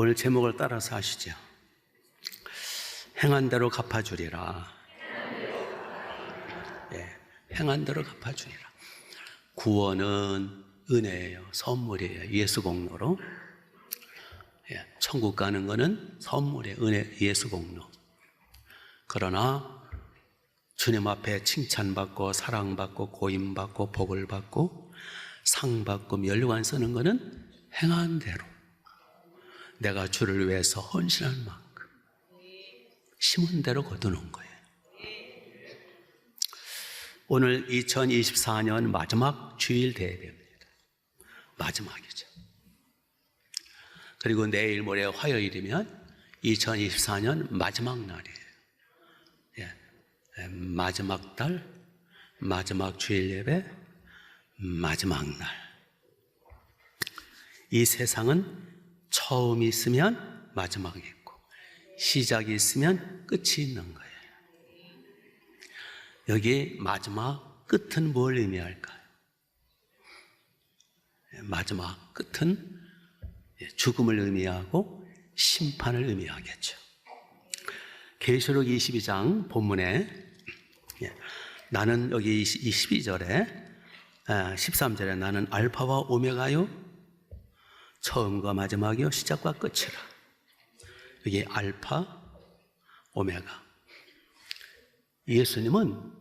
오늘 제목을 따라서 하시죠. 행한 대로 갚아주리라. 행한 대로 갚아주리라. 구원은 은혜예요. 선물이에요. 예수 공로로. 천국 가는 거는 선물이에요. 은혜, 예수 공로. 그러나 주님 앞에 칭찬받고 사랑받고 고임받고 복을 받고 상받고 면류관 쓰는 거는 행한 대로, 내가 주를 위해서 헌신한 만큼 심은 대로 거두는 거예요. 오늘 2024년 마지막 주일 대회입니다. 마지막이죠. 그리고 내일 모레 화요일이면 2024년 마지막 날이에요. 마지막 달, 마지막 주일 예배, 마지막 날. 이 세상은 처음이 있으면 마지막이 있고 시작이 있으면 끝이 있는 거예요. 여기 마지막 끝은 뭘 의미할까요? 마지막 끝은 죽음을 의미하고 심판을 의미하겠죠. 계시록 22장 본문에 나는 여기 12절에 13절에 나는 알파와 오메가요 처음과 마지막이요 시작과 끝이라. 여기 알파 오메가. 예수님은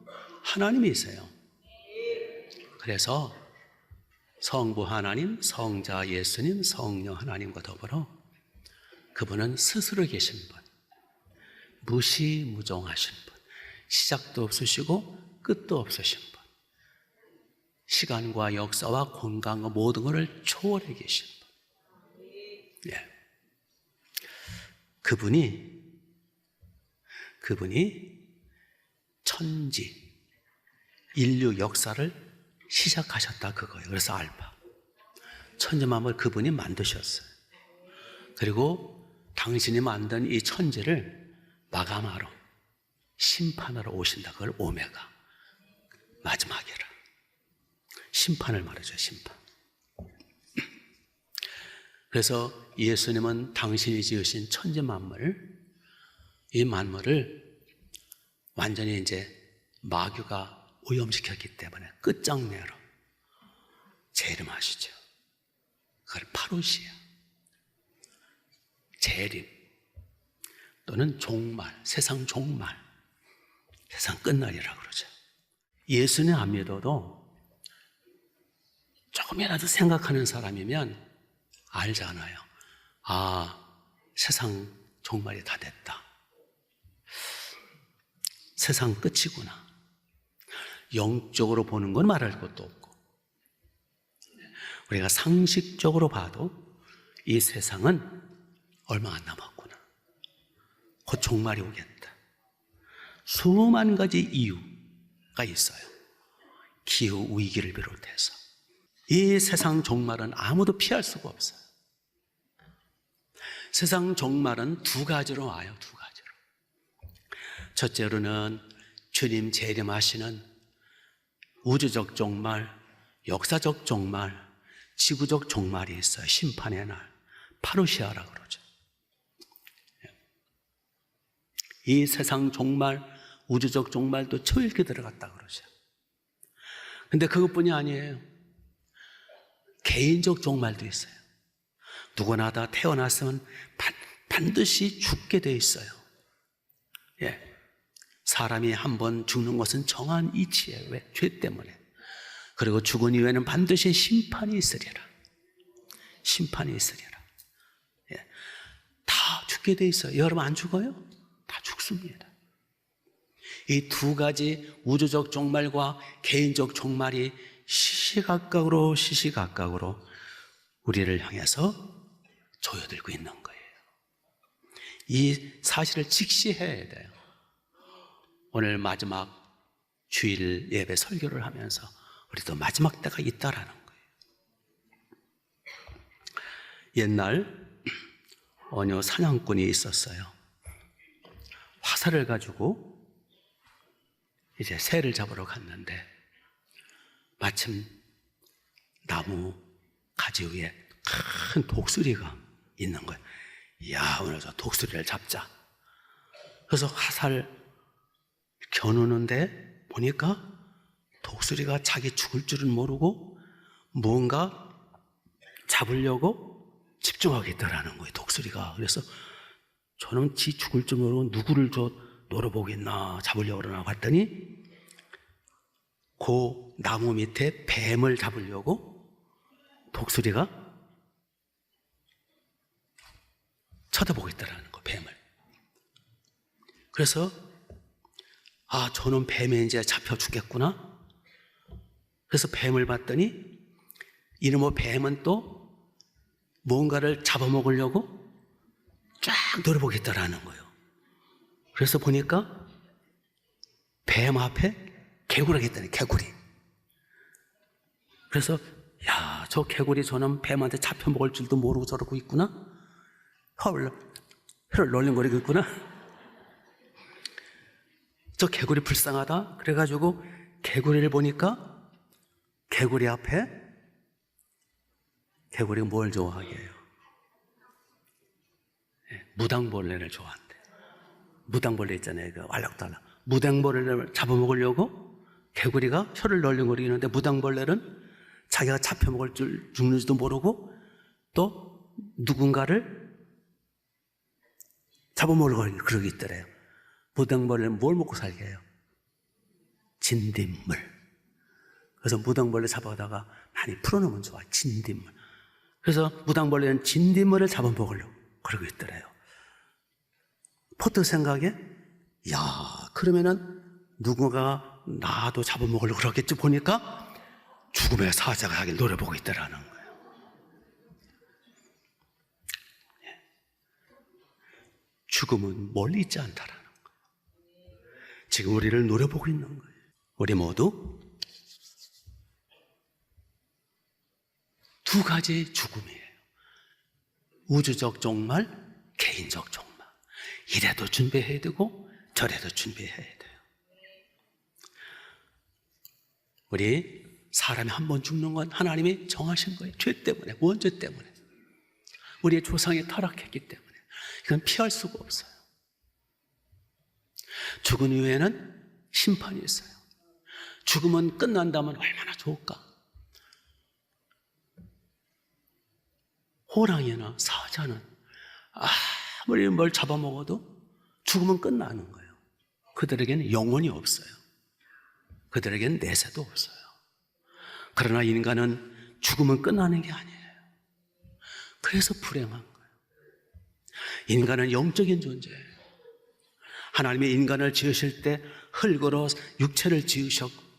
하나님이세요. 그래서 성부 하나님, 성자 예수님, 성령 하나님과 더불어 그분은 스스로 계신 분, 무시무종하신 분, 시작도 없으시고 끝도 없으신 분, 시간과 역사와 공간과 모든 것을 초월해 계신 분. 그분이 천지, 인류 역사를 시작하셨다 그거예요. 그래서 알파. 천지 만물 그분이 만드셨어요. 그리고 당신이 만든 이 천지를 마감하러, 심판하러 오신다. 그걸 오메가. 마지막이라. 심판을 말하죠. 심판. 그래서 예수님은 당신이 지으신 천지 만물, 이 만물을 완전히 이제 마귀가 오염시켰기 때문에 끝장내러 재림하시죠. 그걸 파루시아, 재림 또는 종말, 세상 종말, 세상 끝날이라고 그러죠. 예수님 안 믿어도 조금이라도 생각하는 사람이면 알잖아요. 아, 세상 종말이 다 됐다. 세상 끝이구나. 영적으로 보는 건 말할 것도 없고, 우리가 상식적으로 봐도 이 세상은 얼마 안 남았구나. 곧 종말이 오겠다. 수만 가지 이유가 있어요. 기후 위기를 비롯해서 이 세상 종말은 아무도 피할 수가 없어요. 세상 종말은 두 가지로 와요. 두 가지로. 첫째로는 주님 재림하시는 우주적 종말, 역사적 종말, 지구적 종말이 있어요. 심판의 날, 파루시아라고 그러죠. 이 세상 종말, 우주적 종말도 초일기 들어갔다 그러죠. 근데 그것뿐이 아니에요. 개인적 종말도 있어요. 누구나 다 태어났으면 반드시 죽게 돼 있어요. 사람이 한번 죽는 것은 정한 이치예요. 왜? 죄 때문에. 그리고 죽은 이후에는 반드시 심판이 있으리라. 심판이 있으리라. 다 죽게 돼 있어요. 여러분 안 죽어요? 다 죽습니다. 이 두 가지 우주적 종말과 개인적 종말이 시시각각으로 우리를 향해서 조여들고 있는 거예요. 이 사실을 직시해야 돼요. 오늘 마지막 주일 예배 설교를 하면서 우리도 마지막 때가 있다라는 거예요. 옛날 어느 사냥꾼이 있었어요. 화살을 가지고 이제 새를 잡으러 갔는데 마침 나무 가지 위에 큰 독수리가 있는 거예요. 야, 오늘 저 독수리를 잡자. 그래서 화살 겨누는데 보니까 독수리가 자기 죽을 줄은 모르고 뭔가 잡으려고 집중하고 있더라는 거예요, 독수리가. 그래서 저는 지 죽을 줄 모르고 누구를 노려보겠나, 잡으려고 그러나 봤더니 그 나무 밑에 뱀을 잡으려고 독수리가 쳐다보고 있더라는 거, 뱀을. 그래서 아, 저는 뱀에 이제 잡혀 죽겠구나. 그래서 뱀을 봤더니 이놈의 뱀은 또 뭔가를 잡아먹으려고 쫙 노려보겠다라는 거예요. 그래서 보니까 뱀 앞에 개구리가 있다네, 개구리. 그래서 야, 저 개구리 저는 뱀한테 잡혀 먹을 줄도 모르고 저러고 있구나. 혀를 널렁거리고 있구나. 저 개구리 불쌍하다. 그래가지고 개구리를 보니까 개구리 앞에 개구리가 뭘 좋아하게 해요? 무당벌레를 좋아한대. 무당벌레 있잖아요, 그 알락달락. 무당벌레를 잡아먹으려고 개구리가 혀를 널렁거리는데 무당벌레는 자기가 잡혀먹을 줄 죽는지도 모르고 또 누군가를 잡아먹으려고 그러고 있더래요. 무당벌레는 뭘 먹고 살게 해요? 진딧물. 그래서 무당벌레 잡아다가 많이 풀어놓으면 좋아, 진딧물. 그래서 무당벌레는 진딧물을 잡아먹으려고 그러고 있더래요. 퍼뜩 생각에, 야, 그러면은 누군가 나도 잡아먹으려고 그러겠지. 보니까 죽음의 사자가 자기를 노려보고 있더라는 거예요. 죽음은 멀리 있지 않다라는 거예요. 지금 우리를 노려보고 있는 거예요. 우리 모두 두 가지 죽음이에요. 우주적 종말, 개인적 종말. 이래도 준비해야 되고 저래도 준비해야 돼요. 우리 사람이 한 번 죽는 건 하나님이 정하신 거예요. 죄 때문에, 원죄 때문에. 우리의 조상이 타락했기 때문에. 이건 피할 수가 없어요. 죽은 이후에는 심판이 있어요. 죽음은 끝난다면 얼마나 좋을까? 호랑이나 사자는 아무리 뭘 잡아먹어도 죽으면 끝나는 거예요. 그들에게는 영혼이 없어요. 그들에게는 내세도 없어요. 그러나 인간은 죽으면 끝나는 게 아니에요. 그래서 불행한 거예요. 인간은 영적인 존재예요. 하나님이 인간을 지으실 때 흙으로 육체를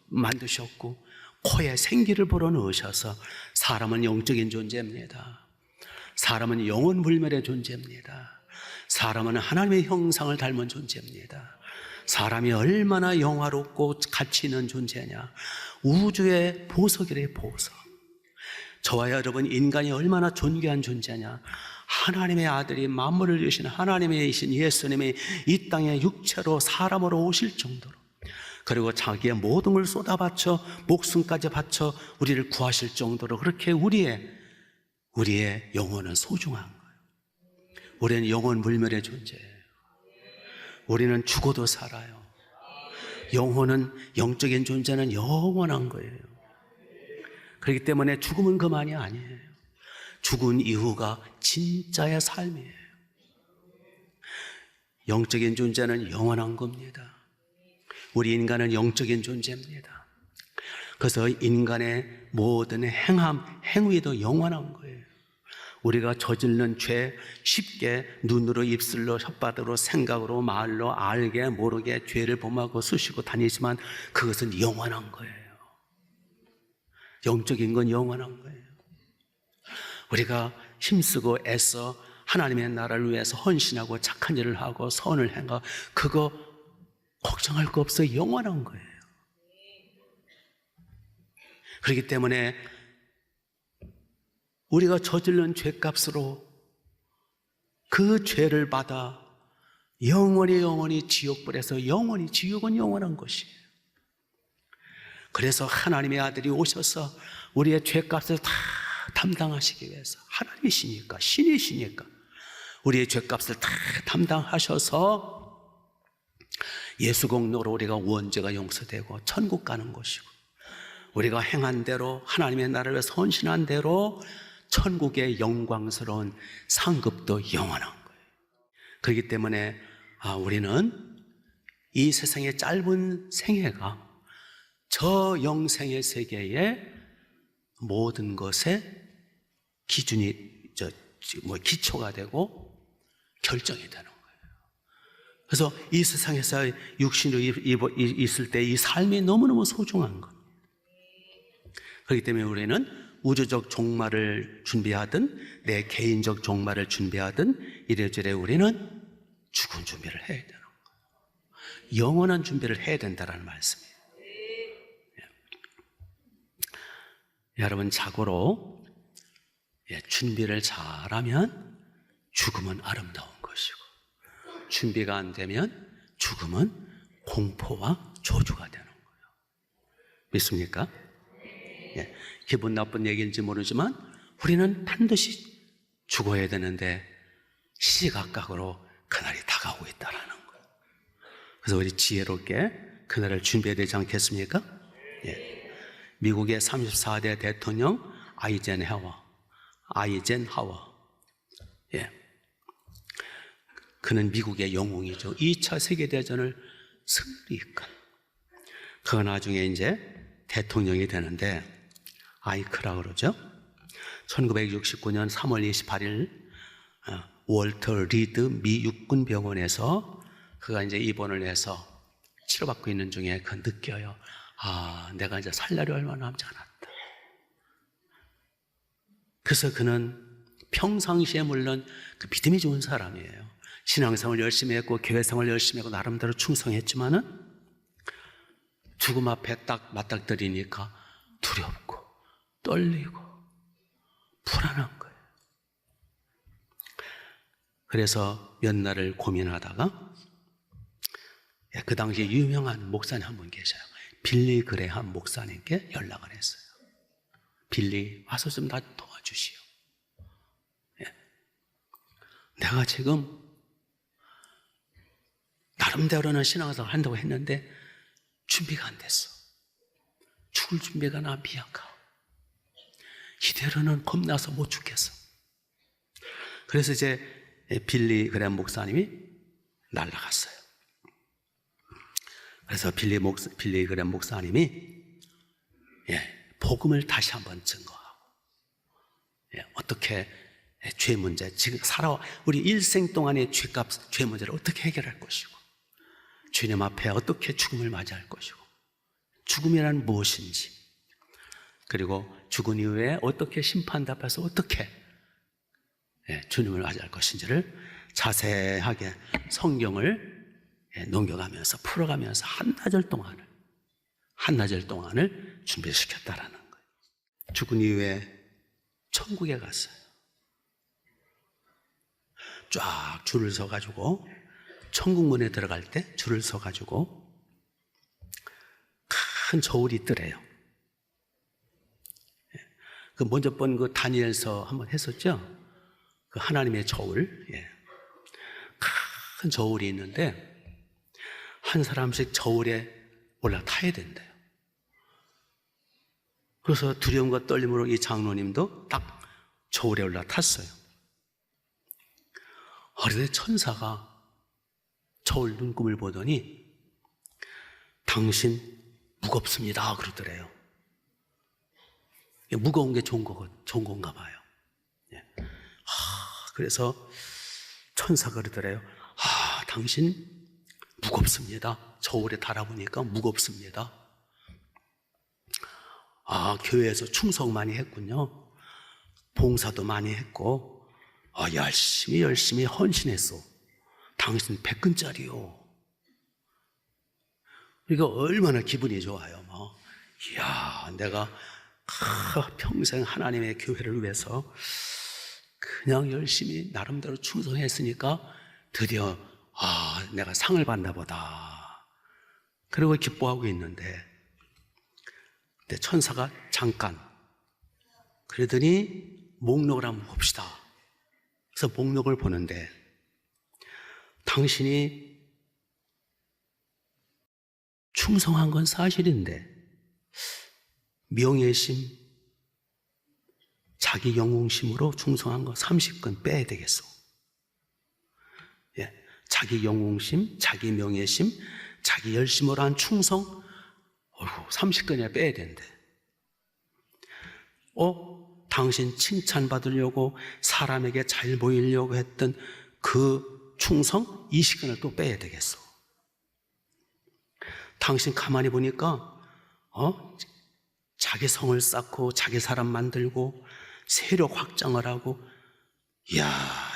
만드셨고 코에 생기를 불어넣으셔서 사람은 영적인 존재입니다. 사람은 영원 불멸의 존재입니다. 사람은 하나님의 형상을 닮은 존재입니다. 사람이 얼마나 영화롭고 가치 있는 존재냐. 우주의 보석이래, 보석. 저와 여러분, 인간이 얼마나 존귀한 존재냐. 하나님의 아들이 만물을 주신 하나님이신 예수님이 이 땅에 육체로 사람으로 오실 정도로, 그리고 자기의 모든 걸 쏟아바쳐 목숨까지 바쳐 우리를 구하실 정도로 그렇게 우리의 영혼은 소중한 거예요. 우리는 영원 불멸의 존재예요. 우리는 죽어도 살아요. 영혼은, 영적인 존재는 영원한 거예요. 그렇기 때문에 죽음은 그만이 아니에요. 죽은 이후가 진짜의 삶이에요. 영적인 존재는 영원한 겁니다. 우리 인간은 영적인 존재입니다. 그래서 인간의 모든 행위도 영원한 거예요. 우리가 저지르는 죄, 쉽게 눈으로, 입술로, 혓바닥으로, 생각으로, 말로, 알게 모르게 죄를 범하고 쑤시고 다니지만 그것은 영원한 거예요. 영적인 건 영원한 거예요. 우리가 힘쓰고 애써 하나님의 나라를 위해서 헌신하고 착한 일을 하고 선을 행하, 그거 걱정할 거 없어요. 영원한 거예요. 그렇기 때문에 우리가 저지른 죄값으로 그 죄를 받아 영원히 지옥불에서 영원히, 지옥은 영원한 것이에요. 그래서 하나님의 아들이 오셔서 우리의 죄값을 다 담당하시기 위해서, 하나님이시니까, 신이시니까 우리의 죄값을 다 담당하셔서 예수 공로로 우리가 원죄가 용서되고 천국 가는 것이고, 우리가 행한 대로 하나님의 나라를 위해서 헌신한 대로 천국의 영광스러운 상급도 영원한 거예요. 그렇기 때문에 우리는 이 세상의 짧은 생애가 저 영생의 세계의 모든 것의 기준이 기초가 되고 결정이 되는 거예요. 그래서 이 세상에서 육신으로 있을 때 이 삶이 너무너무 소중한 것. 그렇기 때문에 우리는 우주적 종말을 준비하든 내 개인적 종말을 준비하든 이래저래 우리는 죽은 준비를 해야 되는 거예요. 영원한 준비를 해야 된다는 말씀이에요. 여러분, 자고로 준비를 잘하면 죽음은 아름다운 것이고, 준비가 안 되면 죽음은 공포와 저주가 되는 거예요. 믿습니까? 기분 나쁜 얘기인지 모르지만 우리는 반드시 죽어야 되는데 시시각각으로 그날이 다가오고 있다는 거예요. 그래서 우리 지혜롭게 그날을 준비해야 되지 않겠습니까? 미국의 34대 대통령 아이젠하워. 그는 미국의 영웅이죠. 2차 세계대전을 승리 이끈. 그가 나중에 이제 대통령이 되는데 아이크라고 그러죠. 1969년 3월 28일 월터 리드 미 육군병원에서 그가 이제 입원을 해서 치료받고 있는 중에 그 느껴요. 내가 이제 살 날이 얼마 남지 않았다. 그래서 그는 평상시에 물론 그 믿음이 좋은 사람이에요. 신앙생활을 열심히 했고 교회생활을 열심히 하고 나름대로 충성했지만은 죽음 앞에 딱 맞닥뜨리니까 두렵고 떨리고 불안한 거예요. 그래서 몇 날을 고민하다가 그 당시에 유명한 목사님 한 분 계셔요. 빌리 그레함 목사님께 연락을 했어요. 빌리, 와서 좀 나 도와주시오. 내가 지금 나름대로는 신앙생활 한다고 했는데 준비가 안 됐어. 죽을 준비가 나 미약하고 이대로는 겁나서 못 죽겠어. 그래서 이제 빌리 그레함 목사님이 날아갔어요. 그래서 빌리 그레함 목사님이 복음을 다시 한번 증거하고 어떻게 죄 문제, 지금 우리 일생 동안의 죄 문제를 어떻게 해결할 것이고, 주님 앞에 어떻게 죽음을 맞이할 것이고, 죽음이란 무엇인지, 그리고 죽은 이후에 어떻게 심판대 앞에서 어떻게 주님을 맞이할 것인지를 자세하게 성경을 넘겨가면서 풀어가면서 한나절 동안을 준비시켰다라는 거예요. 죽은 이후에 천국에 갔어요. 쫙 줄을 서가지고 천국 문에 들어갈 때 줄을 서가지고 큰 저울이 있더래요. 그 먼저 본 그 다니엘서 한번 했었죠? 그 하나님의 저울. 큰 저울이 있는데 한 사람씩 저울에 올라타야 된대요. 그래서 두려움과 떨림으로 이 장로님도 딱 저울에 올라탔어요. 어느새 천사가 저울 눈금을 보더니 당신 무겁습니다 그러더래요. 무거운 게 좋은 건가 봐요. 그래서 천사가 그러더래요. 당신 무겁습니다. 저울에 달아보니까 무겁습니다. 교회에서 충성 많이 했군요. 봉사도 많이 했고 열심히 헌신했어. 당신 100근짜리요. 이거 얼마나 기분이 좋아요. 이야, 내가 평생 하나님의 교회를 위해서 그냥 열심히 나름대로 충성했으니까 드디어 내가 상을 받나 보다. 그리고 기뻐하고 있는데 천사가 잠깐 그러더니 목록을 한번 봅시다. 그래서 목록을 보는데 당신이 충성한 건 사실인데 명예심, 자기 영웅심으로 충성한 거 30건 빼야 되겠어. 예, 자기 영웅심, 자기 명예심, 자기 열심으로 한 충성, 30건이나 빼야 되는데 당신 칭찬받으려고 사람에게 잘 보이려고 했던 그 충성 20건을 또 빼야 되겠어. 당신 가만히 보니까 자기 성을 쌓고 자기 사람 만들고 세력 확장을 하고, 이야,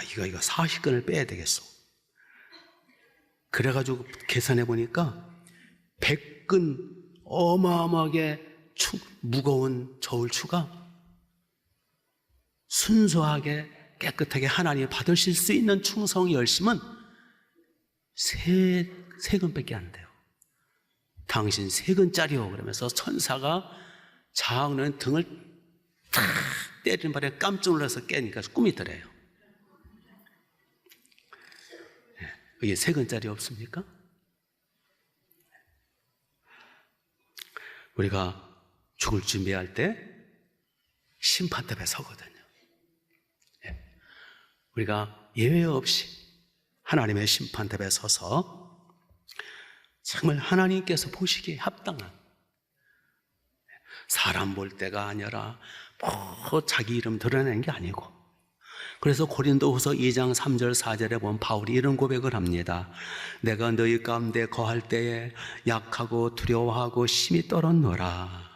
이거 40건을 빼야 되겠어. 그래가지고 계산해 보니까 100건 어마어마하게 무거운 저울추가 순수하게 깨끗하게 하나님이 받으실 수 있는 충성 열심은 3건밖에 안 돼요. 당신 3건짜리요 그러면서 천사가 장로의 등을 탁 때리는 바람에 깜짝 놀라서 깨니까 꿈이 더래요. 이게 3건짜리 없습니까? 우리가 죽을 준비할 때 심판대에 서거든요. 우리가 예외 없이 하나님의 심판대에 서서 정말 하나님께서 보시기에 합당한, 사람 볼 때가 아니라 자기 이름 드러내는 게 아니고, 그래서 고린도후서 2장 3절 4절에 보면 바울이 이런 고백을 합니다. 내가 너희 가운데 거할 때에 약하고 두려워하고 심히 떨었노라.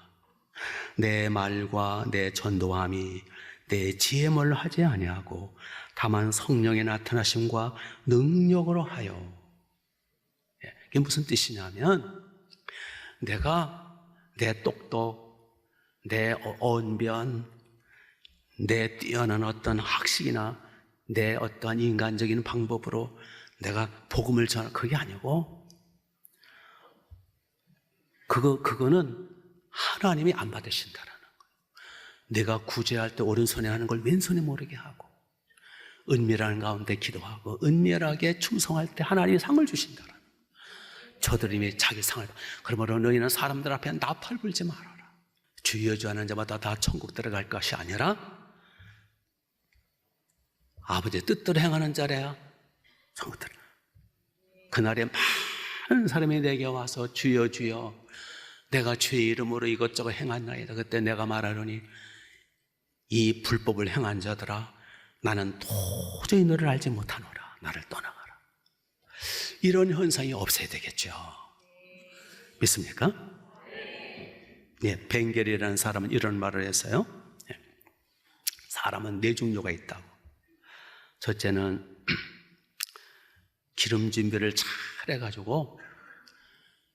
내 말과 내 전도함이 내 지혜물로 하지 아니하고 다만 성령의 나타나심과 능력으로 하여. 이게 무슨 뜻이냐면, 내가 내 똑똑, 내 언변, 내 뛰어난 어떤 학식이나 내 어떠한 인간적인 방법으로 내가 복음을 전할, 그게 아니고, 그거는 하나님이 안 받으신다라는 거예요. 내가 구제할 때 오른손에 하는 걸 왼손에 모르게 하고, 은밀한 가운데 기도하고 은밀하게 충성할 때 하나님이 상을 주신다라는 거예요. 저들이 자기 상을, 그러므로 너희는 사람들 앞에 나팔 불지 말아라. 주여 주 하는 자마다 다 천국 들어갈 것이 아니라 아버지의 뜻대로 행하는 자래야 천국 들어가. 그날에 많은 사람이 내게 와서 주여 주여 내가 주의 이름으로 이것저것 행한나이다. 그때 내가 말하노니 이 불법을 행한 자들아, 나는 도저히 너를 알지 못하노라. 나를 떠나가라. 이런 현상이 없어야 되겠죠. 믿습니까? 예, 벵겔이라는 사람은 이런 말을 했어요. 예, 사람은 4종류가 있다고. 첫째는 기름 준비를 잘 해가지고,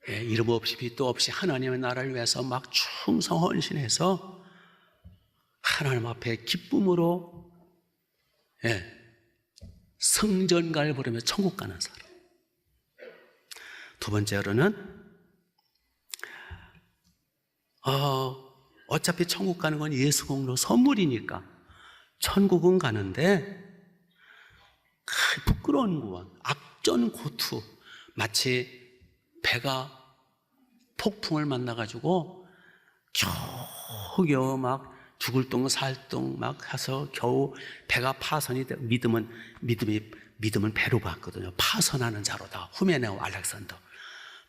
예, 이름 없이 빛도 없이 하나님의 나라를 위해서 막 충성 헌신해서 하나님 앞에 기쁨으로, 예, 성전가를 부르며 천국 가는 사람. 두 번째로는 어차피 천국 가는 건 예수 공로 선물이니까 천국은 가는데 부끄러운 구원, 악전고투, 마치 배가 폭풍을 만나가지고 겨우겨우 막 죽을 똥 살 똥 막 해서 겨우 배가 파선이 돼. 믿음은 배로 봤거든요. 파선하는 자로다. 후메네오 알렉산더.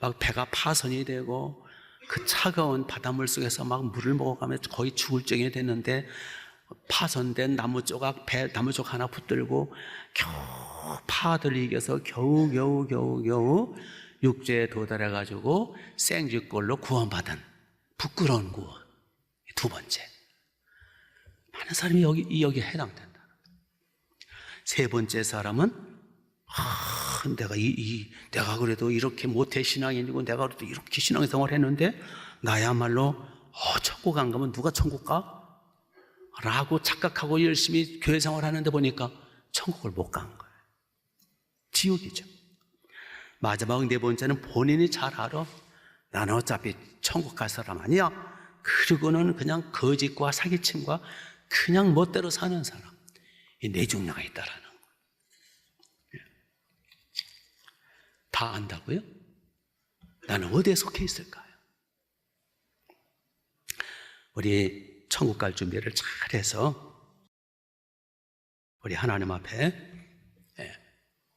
막 배가 파선이 되고 그 차가운 바닷물 속에서 막 물을 먹어가면 거의 죽을 정이 됐는데, 파선된 나무 조각 하나 붙들고 겨우 파들 이겨서 겨우 육지에 도달해가지고 생쥐꼴로 구원받은 부끄러운 구원. 두 번째. 많은 사람이 여기에 해당된다. 세 번째 사람은 내가 그래도 이렇게 모태 신앙인이고 내가 그래도 이렇게 신앙생활을 했는데 나야말로 천국 안 가면 누가 천국 가? 라고 착각하고 열심히 교회 생활하는데 보니까 천국을 못 간 거예요. 지옥이죠. 마지막 네 번째는 본인이 잘 알아. 나는 어차피 천국 갈 사람 아니야. 그리고는 그냥 거짓과 사기침과 그냥 멋대로 사는 사람. 이 4종류가 있다라는 거예요. 다 안다고요? 나는 어디에 속해 있을까요? 우리 천국 갈 준비를 잘해서 우리 하나님 앞에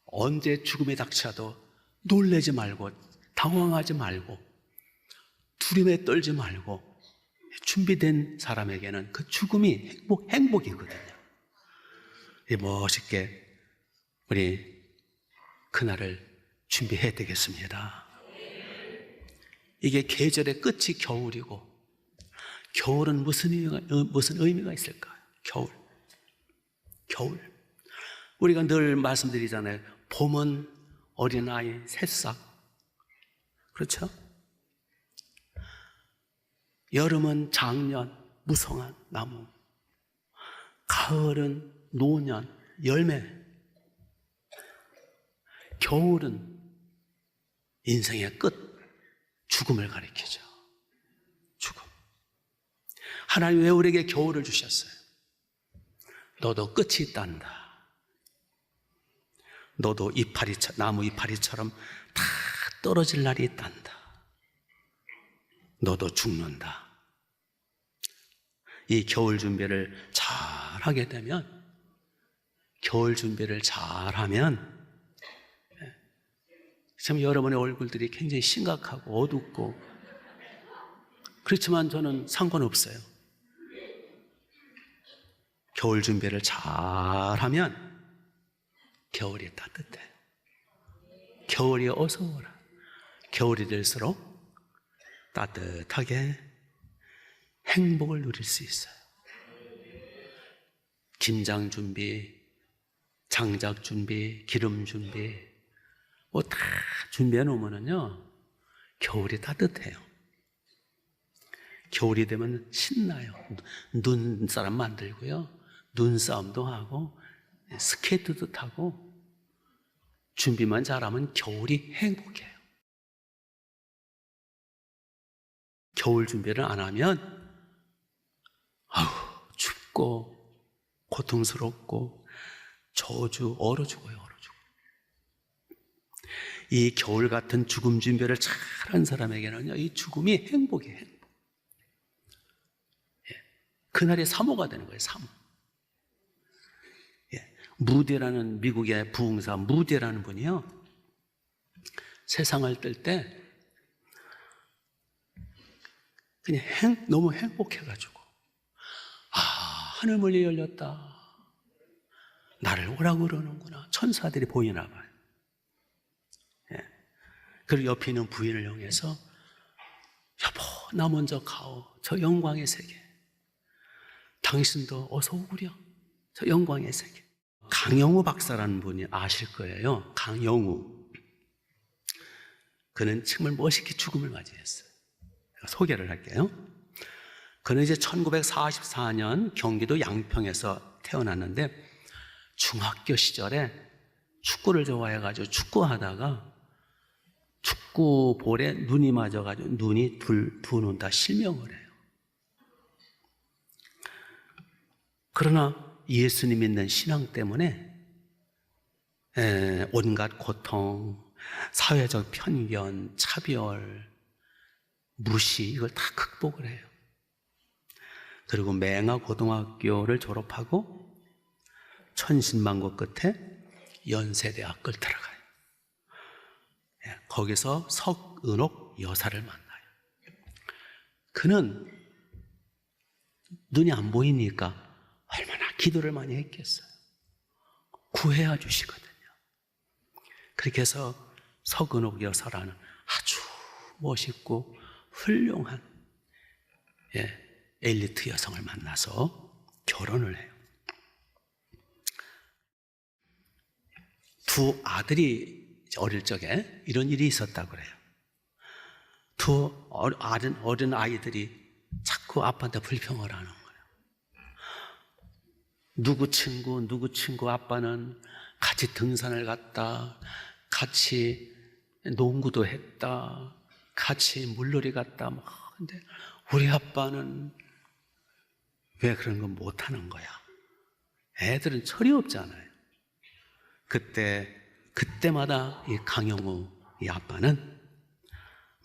언제 죽음이 닥쳐도 놀라지 말고 당황하지 말고 두려움에 떨지 말고 준비된 사람에게는 그 죽음이 행복이거든요. 멋있게 우리 그날을 준비해야 되겠습니다. 이게 계절의 끝이 겨울이고, 겨울은 무슨 의미가 있을까요? 겨울. 우리가 늘 말씀드리잖아요. 봄은 어린아이 새싹, 그렇죠? 여름은 장년 무성한 나무, 가을은 노년 열매, 겨울은 인생의 끝, 죽음을 가리키죠. 죽음. 하나님 왜 우리에게 겨울을 주셨어요? 너도 끝이 있단다. 너도 나무 이파리처럼 다 떨어질 날이 있단다. 너도 죽는다. 이 겨울 준비를 잘 하게 되면, 참 여러분의 얼굴들이 굉장히 심각하고 어둡고, 그렇지만 저는 상관없어요. 겨울 준비를 잘 하면 겨울이 따뜻해. 겨울이 어서 오라. 겨울이 될수록 따뜻하게 행복을 누릴 수 있어요. 김장 준비, 장작 준비, 기름 준비, 뭐 다 준비해 놓으면요, 겨울이 따뜻해요. 겨울이 되면 신나요. 눈사람 만들고요, 눈싸움도 하고, 스케이트도 타고, 준비만 잘하면 겨울이 행복해요. 겨울 준비를 안 하면 춥고 고통스럽고 얼어 죽어요. 이 겨울 같은 죽음 준비를 잘한 사람에게는요, 이 죽음이 행복이에요. 행복. 그날이 사모가 되는 거예요. 사모. 무디라는 미국의 부흥사 무디라는 분이요, 세상을 뜰 때 그냥 너무 행복해가지고, 하늘 문이 열렸다, 나를 오라고 그러는구나, 천사들이 보이나 봐요. 그리고 옆에 있는 부인을 향해서, 여보, 나 먼저 가오. 저 영광의 세계. 당신도 어서 오구려. 저 영광의 세계. 강영우 박사라는 분이 아실 거예요. 강영우. 그는 정말 멋있게 죽음을 맞이했어요. 소개를 할게요. 그는 이제 1944년 경기도 양평에서 태어났는데, 중학교 시절에 축구를 좋아해가지고 축구하다가 축구볼에 눈이 맞아가지고 눈이 두 눈 다 실명을 해요. 그러나 예수님 믿는 신앙 때문에 온갖 고통, 사회적 편견, 차별, 무시, 이걸 다 극복을 해요. 그리고 맹아 고등학교를 졸업하고 천신만고 끝에 연세대학을 들어가요. 거기서 석은옥 여사를 만나요. 그는 눈이 안 보이니까 얼마나 기도를 많이 했겠어요. 구해야 주시거든요. 그렇게 해서 석은옥 여사라는 아주 멋있고 훌륭한 엘리트 여성을 만나서 결혼을 해요. 두 아들이 어릴 적에 이런 일이 있었다고 그래요. 두 어린 아이들이 자꾸 아빠한테 불평을 하는 거예요. 누구 친구 아빠는 같이 등산을 갔다, 같이 농구도 했다, 같이 물놀이 갔다. 근데 우리 아빠는 왜 그런 거 못하는 거야? 애들은 철이 없잖아요. 그때마다 이 강영우 이 아빠는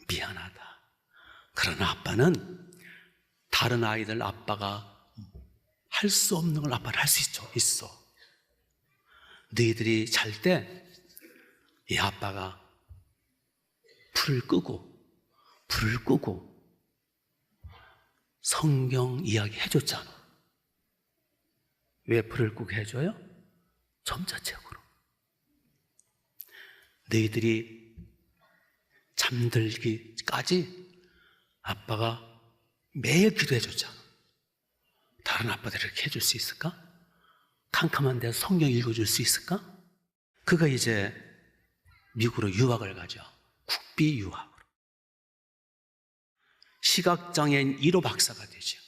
미안하다. 그러나 아빠는 다른 아이들 아빠가 할 수 없는 걸 아빠는 할 수 있어. 너희들이 잘 때 이 아빠가 불을 끄고 성경 이야기 해줬잖아. 왜 불을 끄고 해줘요? 점자책으로. 너희들이 잠들기까지 아빠가 매일 기도해줬잖아. 다른 아빠들이 이렇게 해줄 수 있을까? 캄캄한 데서 성경 읽어줄 수 있을까? 그가 이제 미국으로 유학을 가죠. 국비 유학으로. 시각장애인 1호 박사가 되죠.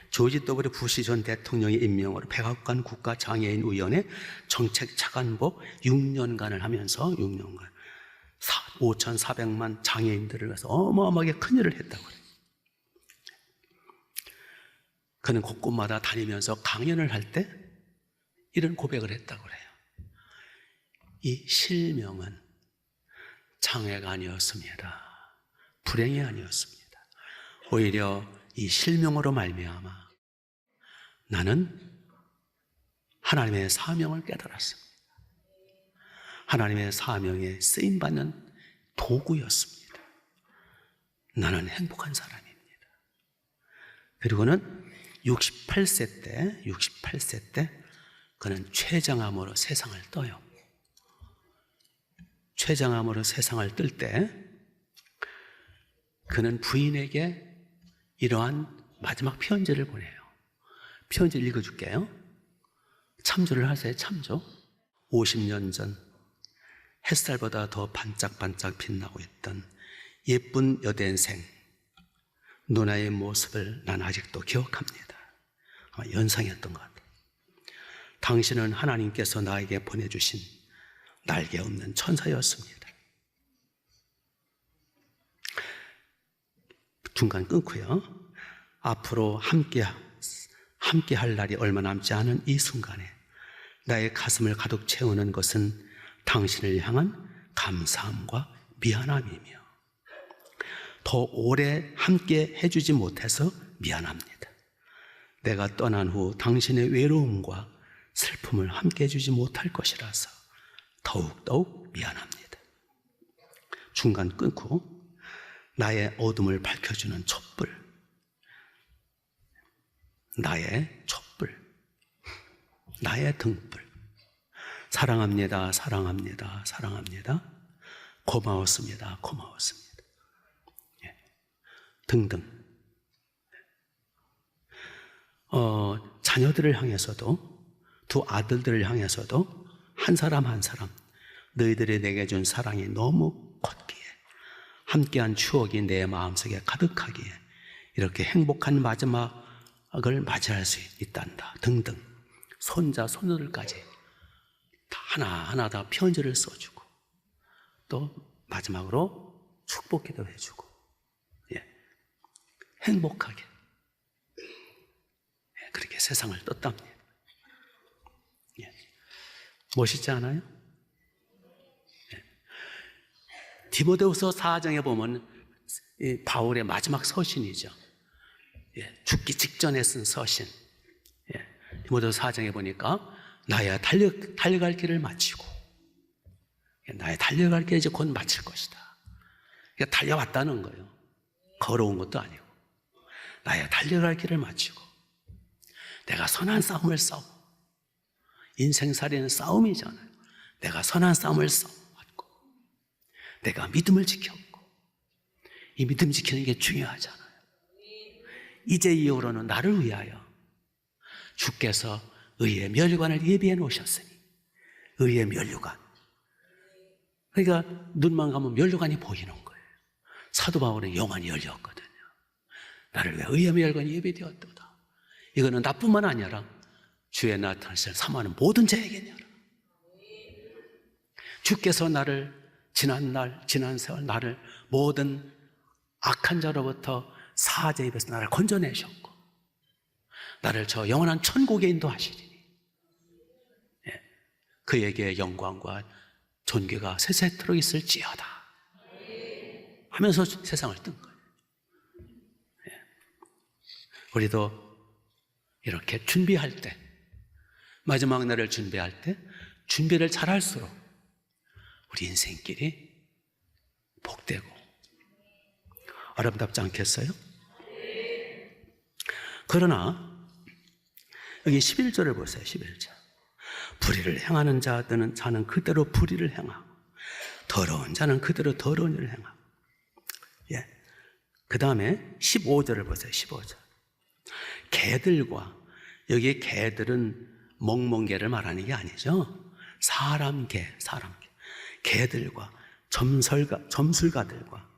조지 W 부시 전 대통령의 임명으로 백악관 국가장애인위원회 정책차관보 6년간을 하면서 6년간 5,400만 장애인들을 위해서 어마어마하게 큰 일을 했다고 그래요. 그는 곳곳마다 다니면서 강연을 할 때 이런 고백을 했다고 그래요. 이 실명은 장애가 아니었습니다. 불행이 아니었습니다. 오히려 이 실명으로 말미암아 나는 하나님의 사명을 깨달았습니다. 하나님의 사명에 쓰임받는 도구였습니다. 나는 행복한 사람입니다. 그리고는 68세 때 그는 췌장암으로 세상을 떠요. 췌장암으로 세상을 뜰 때 그는 부인에게 이러한 마지막 편지를 보내요. 편지를 읽어줄게요. 참조를 하세요. 참조. 50년 전 햇살보다 더 반짝반짝 빛나고 있던 예쁜 여대생 누나의 모습을 난 아직도 기억합니다. 아마 연상이었던 것 같아요. 당신은 하나님께서 나에게 보내주신 날개 없는 천사였습니다. 중간 끊고요. 앞으로 함께 할 날이 얼마 남지 않은 이 순간에 나의 가슴을 가득 채우는 것은 당신을 향한 감사함과 미안함이며 더 오래 함께 해주지 못해서 미안합니다. 내가 떠난 후 당신의 외로움과 슬픔을 함께 해주지 못할 것이라서 더욱 미안합니다. 중간 끊고 나의 어둠을 밝혀주는 촛불, 나의 촛불, 나의 등불, 사랑합니다. 고마웠습니다. 등등. 자녀들을 향해서도, 두 아들들을 향해서도 한 사람 너희들이 내게 준 사랑이 너무 컸기에, 함께한 추억이 내 마음속에 가득하기에 이렇게 행복한 마지막을 맞이할 수 있단다. 등등. 손자, 손녀들까지 하나하나 다 편지를 써주고 또 마지막으로 축복기도 해주고 행복하게 그렇게 세상을 떴답니다. 멋있지 않아요? 디모데후서 4장에 보면 바울의 마지막 서신이죠. 죽기 직전에 쓴 서신. 디모데후서 4장에 보니까 나야 달려갈 길을 마치고 나의 달려갈 길을 이제 곧 마칠 것이다. 그러니까 달려왔다는 거예요. 걸어온 것도 아니고 나야 달려갈 길을 마치고 내가 선한 싸움을 싸우고 인생살이는 싸움이잖아요. 내가 선한 싸움을 싸워왔고 내가 믿음을 지켰고 이 믿음 지키는 게 중요하잖아요. 이제 이후로는 나를 위하여 주께서 의의 면류관을 예비해 놓으셨으니 의의 면류관. 그러니까 눈만 감으면 면류관이 보이는 거예요. 사도 바울은 영안이 열렸거든요. 나를 위해 의의 면류관이 예비되었도다. 이거는 나뿐만 아니라 주의 나타나실 사모하는 모든 자에게냐. 주께서 나를 지난 세월 나를 모든 악한 자로부터 사자의 입에서 나를 건져내셨고 나를 저 영원한 천국에 인도하시리니 그에게 영광과 존귀가 세세토록 있을지어다 하면서 세상을 뜬 거예요. 우리도 이렇게 준비할 때, 마지막 날을 준비할 때 준비를 잘할수록 우리 인생길이 복되고 아름답지 않겠어요? 그러나 여기 11절을 보세요. 11절. 불의를 행하는 자는 그대로 불의를 행하고 더러운 자는 그대로 더러운 일을 행하고. 예. 그 다음에 15절을 보세요. 15절. 개들과, 여기 개들은 멍멍개를 말하는 게 아니죠. 사람개. 개들과 점술가들과,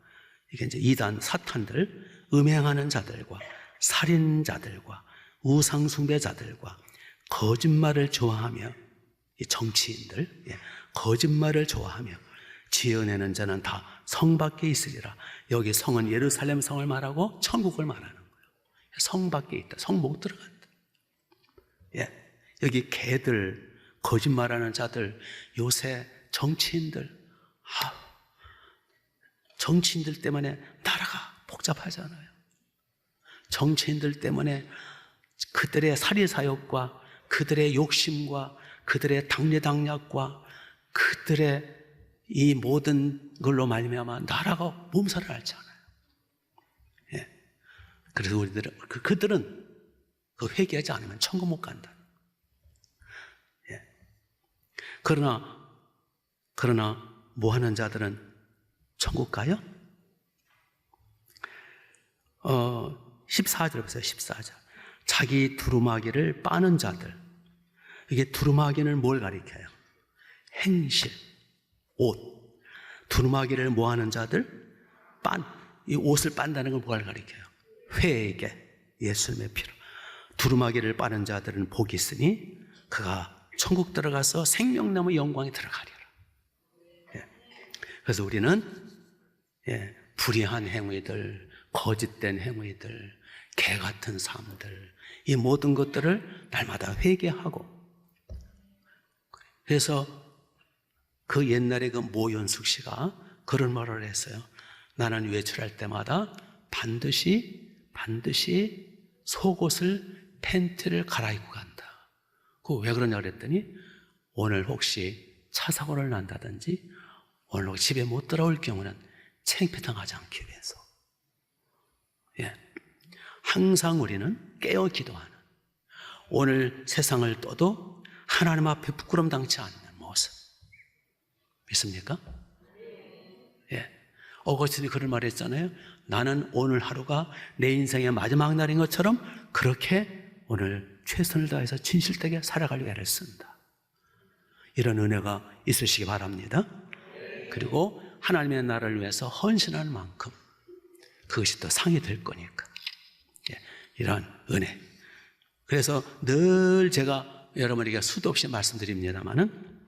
이게 이제 이단 사탄들, 음행하는 자들과 살인자들과 우상숭배자들과 거짓말을 좋아하며, 이 정치인들, 거짓말을 좋아하며 지어내는 자는 다 성 밖에 있으리라. 여기 성은 예루살렘 성을 말하고 천국을 말하는 거예요. 성 밖에 있다. 성 못 들어간다. 여기 개들, 거짓말하는 자들, 요새 정치인들, 정치인들 때문에 나라가 복잡하잖아요. 정치인들 때문에 그들의 살이사욕과 그들의 욕심과 그들의 당례당략과 그들의 이 모든 걸로 말미암아 나라가 몸살을 앓지 않아요. 그래서 그들은 그 회개하지 않으면 천국 못 간다. 그러나 뭐 하는 자들은 천국 가요? 14절 보세요. 14절. 자기 두루마기를 빠는 자들. 이게 두루마기는 뭘 가리켜요? 행실, 옷. 두루마기를 뭐 하는 자들? 이 옷을 빤다는 걸 뭘 가리켜요? 회개, 예수님의 피로. 두루마기를 빠는 자들은 복이 있으니 그가 천국 들어가서 생명나무 영광에 들어가리라. 그래서 우리는 불의한 행위들, 거짓된 행위들, 개 같은 삶들, 이 모든 것들을 날마다 회개하고, 그래서 그 옛날에 그 모연숙 씨가 그런 말을 했어요. 나는 외출할 때마다 반드시 속옷을, 팬티를 갈아입고 간다. 그거 왜 그러냐 그랬더니 오늘 혹시 차 사고를 난다든지 오늘 혹시 집에 못 들어올 경우는 창피당하지 않기 위해서. 항상 우리는 깨어 기도하는, 오늘 세상을 떠도 하나님 앞에 부끄럼 당치 않는 모습. 믿습니까? 어거스틴이 그런 말 했잖아요. 나는 오늘 하루가 내 인생의 마지막 날인 것처럼 그렇게 오늘 최선을 다해서 진실되게 살아가려고 애를 쓴다. 이런 은혜가 있으시기 바랍니다. 그리고 하나님의 나라를 위해서 헌신하는 만큼 그것이 또 상이 될 거니까. 이런 은혜. 그래서 늘 제가 여러분에게 수도 없이 말씀드립니다만은,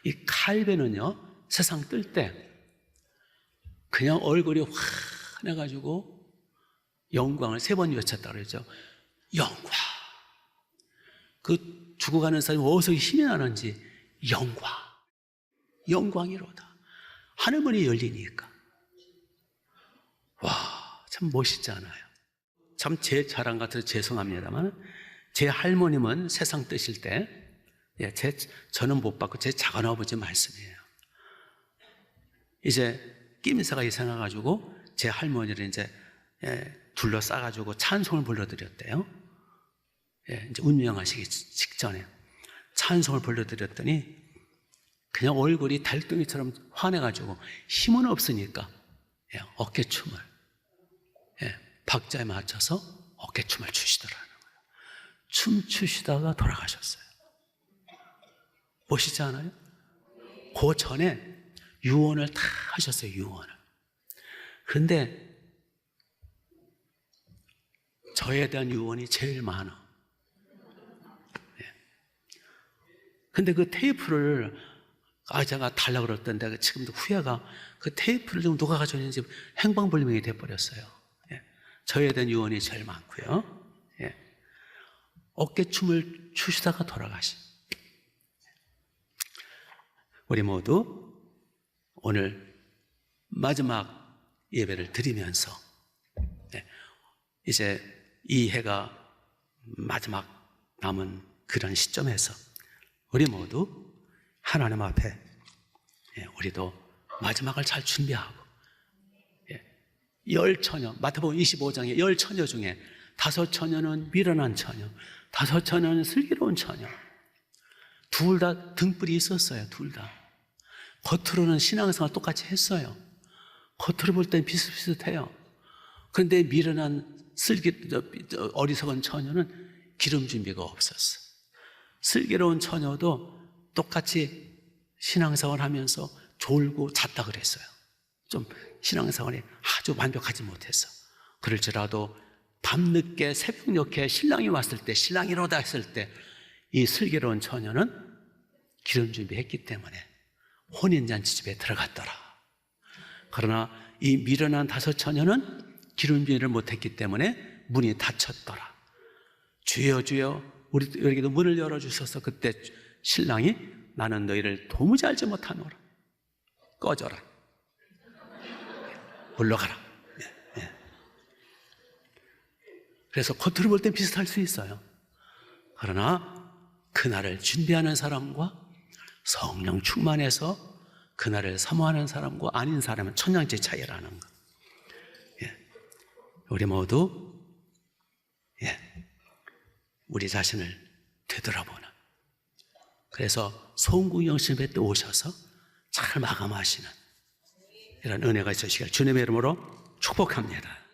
이 칼빈은요, 세상 뜰 때 그냥 얼굴이 환해가지고 영광을 3번 외쳤다 그러죠. 영광. 그 죽어가는 사람이 어디서 힘이 나는지, 영광이로다. 하늘문이 열리니까. 와, 참 멋있지 않아요? 참 제 자랑 같아서 죄송합니다만, 제 할머님은 세상 뜨실 때, 저는 못 받고 제 작은아버지 말씀이에요. 이제 낌새가 이상해가지고 제 할머니를 이제 둘러싸가지고 찬송을 불러드렸대요. 이제 운명하시기 직전에 찬송을 불러드렸더니 그냥 얼굴이 달덩이처럼 환해가지고 힘은 없으니까 어깨춤을, 박자에 맞춰서 어깨춤을 추시더라는 거예요. 춤추시다가 돌아가셨어요. 멋있지 않아요? 그 전에 유언을 다 하셨어요. 유언을. 그런데 저에 대한 유언이 제일 많아. 근데 그 테이프를 제가 달라고 그랬던데 지금도 후회가, 그 테이프를 좀 누가 가져왔는지 행방불명이 돼버렸어요. 저에 대한 유언이 제일 많고요. 어깨춤을 추시다가 돌아가신. 우리 모두 오늘 마지막 예배를 드리면서 이제 이 해가 마지막 남은 그런 시점에서 우리 모두 하나님 앞에 우리도 마지막을 잘 준비하고 열 처녀, 마태복음 25장에 열 처녀 중에 5처녀는 미련한 처녀, 5처녀는 슬기로운 처녀. 둘 다 등불이 있었어요. 둘 다. 겉으로는 신앙생활 똑같이 했어요. 겉으로 볼 땐 비슷비슷해요. 그런데 미련한 어리석은 처녀는 기름 준비가 없었어. 슬기로운 처녀도 똑같이 신앙생활 하면서 졸고 잤다 그랬어요. 좀 신앙생활이 아주 완벽하지 못했어. 그럴지라도 밤늦게 새벽녘에 신랑이 왔을 때, 신랑이로다 했을 때 이 슬기로운 처녀는 기름 준비했기 때문에 혼인잔치 집에 들어갔더라. 그러나 이 미련한 5처녀는 기름 준비를 못했기 때문에 문이 닫혔더라. 주여 주여 우리에게도 문을 열어주셔서 그때 신랑이 나는 너희를 도무지 알지 못하노라. 꺼져라. 물러가라. 그래서 겉으로 볼 땐 비슷할 수 있어요. 그러나 그날을 준비하는 사람과 성령 충만해서 그날을 사모하는 사람과 아닌 사람은 천냥째 차이라는 것. 우리 모두 우리 자신을 되돌아보는, 그래서 송구영신배 때 오셔서 잘 마감하시는 이런 은혜가 있으시길 주님의 이름으로 축복합니다.